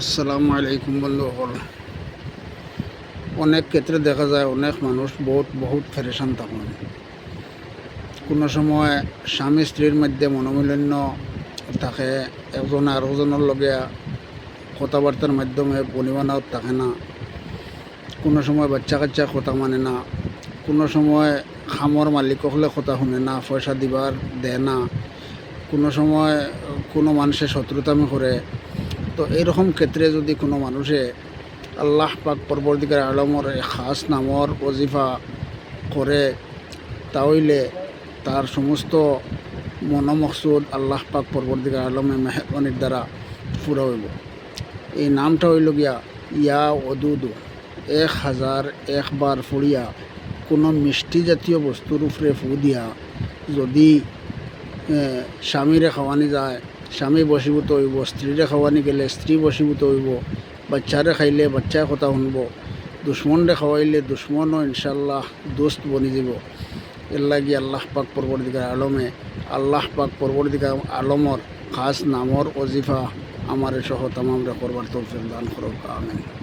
আসসালামু আলাইকুম বন্ধুসকল। অনেক ক্ষেত্রে দেখা যায় অনেক মানুষ বহুত ফেরেশান থাকেন। কোনো সময় স্বামী স্ত্রীর মধ্যে মনোমালিন্য থাকে, একজন আরেকজনের লগে কথাবার্তার মাধ্যমে বনিবনাও থাকে না। কোনো সময় বাচ্চা কাচ্চা কথা মানে না, কোনো সময় খামর মালিক হলে কথা শুনে না, পয়সা দিবার দেয় না, কোনো সময় কোনো মানুষের শত্রুতামি করে। তো এইরকম ক্ষেত্রে যদি কোনো মানুষে আল্লাহ পাক পরবর্তীকার আলমর খাস নামর ওজিফা করে, তাহলে তার সমস্ত মনোমকসুদ আল্লাহ পাক পরবর্তীকার আলমে মেহরবানির দ্বারা পুরা হইব। এই নামটা হইল গিয়া ইয়া ওদুদু। 1001 বার ফুড়িয়া কোনো মিষ্টি জাতীয় বস্তুর উপরে ফু দিয়া যদি স্বামীরে খাওয়ানি যায়, স্বামী বশীভূত হইব, স্ত্রীরে খাওয়ানি গেলে স্ত্রী বশীভূত হইব, বাচ্চারে খাইলে বাচ্চায় কথা শুনব, দুশ্মনরে খাওয়াইলে দুশ্মনও ইনশাল্লাহ দোস্ত বনি যাব। এর লাগি আল্লাহ পাক পরবর্তীকার আলমে আল্লাহ পাক পরবর্তীকার আলমর খাস নামর ওজিফা আমার সহ তামামরা করবার তৌফিক দান করুক। আমিন।